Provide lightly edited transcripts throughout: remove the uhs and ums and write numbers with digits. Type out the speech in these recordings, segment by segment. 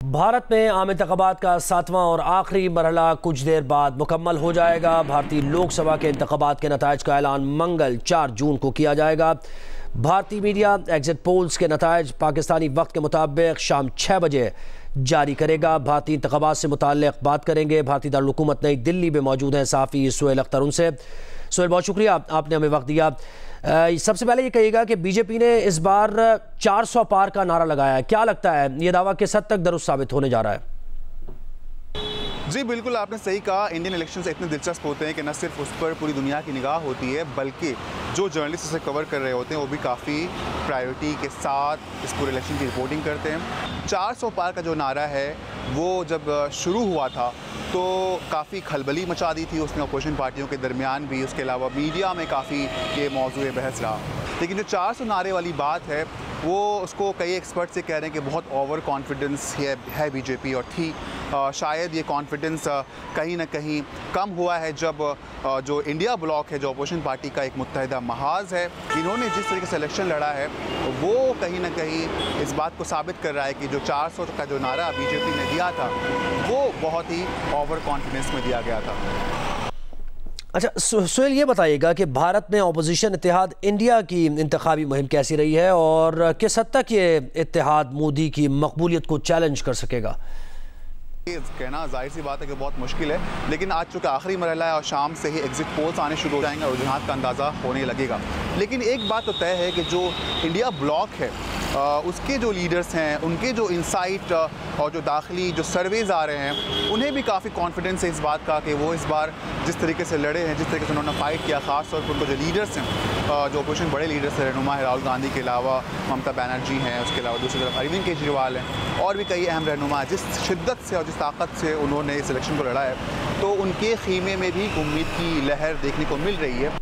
भारत में आम इंतखाबात का 7वां और आखिरी मरहला कुछ देर बाद मुकम्मल हो जाएगा। भारतीय लोकसभा के इंतखाबात के नताइज का ऐलान मंगल 4 जून को किया जाएगा। भारतीय मीडिया एग्जिट पोल्स के नताइज पाकिस्तानी वक्त के मुताबिक शाम 6 बजे जारी करेगा। भारतीय इंतखाबात से मुताल्लिक़ बात करेंगे भारतीय दारुल हुकूमत नई दिल्ली में मौजूद हैं सहाफ़ी सुहेल अख्तर। उनसे सुहेल, बहुत शुक्रिया आपने हमें वक्त दिया। सबसे पहले ये कहिएगा कि बीजेपी ने इस बार 400 पार का नारा लगाया है, क्या लगता है ये दावा किस हद तक दुरुस्त साबित होने जा रहा है? जी बिल्कुल, आपने सही कहा। इंडियन इलेक्शंस इतने दिलचस्प होते हैं कि न सिर्फ उस पर पूरी दुनिया की निगाह होती है, बल्कि जो जर्नलिस्ट इसे कवर कर रहे होते हैं वो भी काफ़ी प्रायोरिटी के साथ इस पूरे इलेक्शन की रिपोर्टिंग करते हैं। 400 पार का जो नारा है वो जब शुरू हुआ था तो काफ़ी खलबली मचा दी थी उसने अपोजिशन पार्टियों के दरमियान भी, उसके अलावा मीडिया में काफ़ी ये मौजूद बहस रहा। लेकिन जो 400 नारे वाली बात है वो उसको कई एक्सपर्ट से कह रहे हैं कि बहुत ओवर कॉन्फिडेंस है बीजेपी और थी। शायद ये कॉन्फिडेंस कहीं ना कहीं कम हुआ है जब जो इंडिया ब्लॉक है, जो अपोजिशन पार्टी का एक मुत्तहिदा महाज है, इन्होंने जिस तरीके से इलेक्शन लड़ा है वो कहीं ना कहीं इस बात को साबित कर रहा है कि जो 400 का जो नारा बीजेपी ने दिया था वो बहुत ही ओवर कॉन्फिडेंस में दिया गया था। अच्छा सुहेल, ये बताइएगा कि भारत में अपोजिशन इत्तेहाद इंडिया की इंतखाबी मुहिम कैसी रही है और किस हद तक ये इत्तेहाद मोदी की मकबूलियत को चैलेंज कर सकेगा? कहना जाहिर सी बात है कि बहुत मुश्किल है, लेकिन आज चूँकि आखिरी मरहला है और शाम से ही एग्जिट पोल्स आने शुरू हो जाएंगे और रुझान का अंदाज़ा होने लगेगा। लेकिन एक बात तो तय है कि जो इंडिया ब्लॉक है उसके जो लीडर्स हैं, उनके जो इंसाइट और जो दाखिली जो सर्वेज आ रहे हैं, उन्हें भी काफ़ी कॉन्फिडेंस है इस बात का कि वो इस बार जिस तरीके से लड़े हैं, जिस तरीके से उन्होंने फ़ाइट किया, ख़ास तौर पर उनको जो लीडर्स हैं, जो अपोजिशन बड़े लीडर्स हैं, रहनुमा है राहुल गांधी के अलावा ममता बनर्जी हैं, उसके अलावा दूसरी तरफ अरविंद केजरीवाल हैं और भी कई अहम रहनुमा, जिस शिद्दत से और जिस ताकत से उन्होंने इस इलेक्शन को लड़ा है, तो उनके खीमे में भी उम्मीद की लहर देखने को मिल रही है।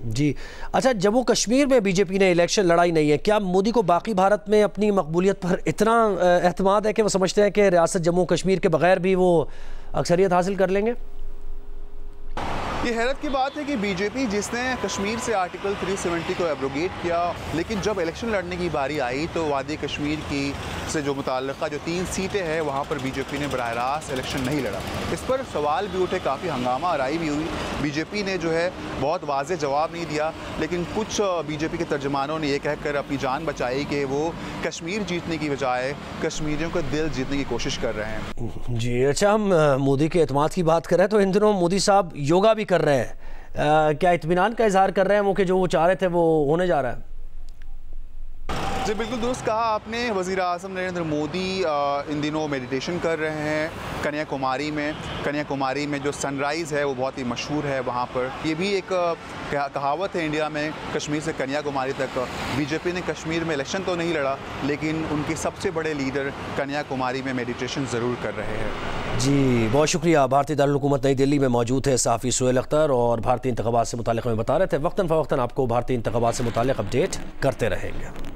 जी अच्छा, जम्मू कश्मीर में बीजेपी ने इलेक्शन लड़ाई नहीं है, क्या मोदी को बाकी भारत में अपनी मकबूलियत पर इतना एतमाद है कि वो समझते हैं कि रियासत जम्मू कश्मीर के बगैर भी वो अक्सरियत हासिल कर लेंगे? ये हैरत की बात है कि बीजेपी जिसने कश्मीर से आर्टिकल 370 को एब्रोगेट किया, लेकिन जब इलेक्शन लड़ने की बारी आई तो वादी कश्मीर की से जो मुताल्लिक़ा जो 3 सीटें हैं वहाँ पर बीजेपी ने बराह रास्त इलेक्शन नहीं लड़ा। इस पर सवाल भी उठे, काफ़ी हंगामा आराई भी हुई। बीजेपी ने जो है बहुत वाज़ेह जवाब नहीं दिया, लेकिन कुछ बीजेपी के तर्जमानों ने यह कहकर अपनी जान बचाई कि वो कश्मीर जीतने की बजाय कश्मीरियों का दिल जीतने की कोशिश कर रहे हैं। जी अच्छा, हम मोदी के एतमाद की बात कर रहे हैं तो इन दिनों मोदी साहब योगा भी कर रहे हैं, क्या इत्मीनान का इजहार कर रहे हैं वो कि जो वो चाह रहे थे वो होने जा रहा है? जी बिल्कुल दुरुस्त कहा आपने। वज़ीर आज़म नरेंद्र मोदी इन दिनों मेडिटेशन कर रहे हैं कन्याकुमारी में जो सनराइज़ है वो बहुत ही मशहूर है वहाँ पर। ये भी एक कहावत है इंडिया में, कश्मीर से कन्याकुमारी तक। बीजेपी ने कश्मीर में इलेक्शन तो नहीं लड़ा, लेकिन उनके सबसे बड़े लीडर कन्याकुमारी में मेडिटेशन ज़रूर कर रहे हैं। जी बहुत शुक्रिया। भारतीय दारुल हुकूमत नई दिल्ली में मौजूद है सहाफ़ी सुहेल अख्तर और भारतीय इंतखाबात से मुताल्लिक़ में बता रहे थे। वक्तन फ़वक्तन आपको भारतीय इंतखाबात से मुताल्लिक़ अपडेट करते रहेंगे।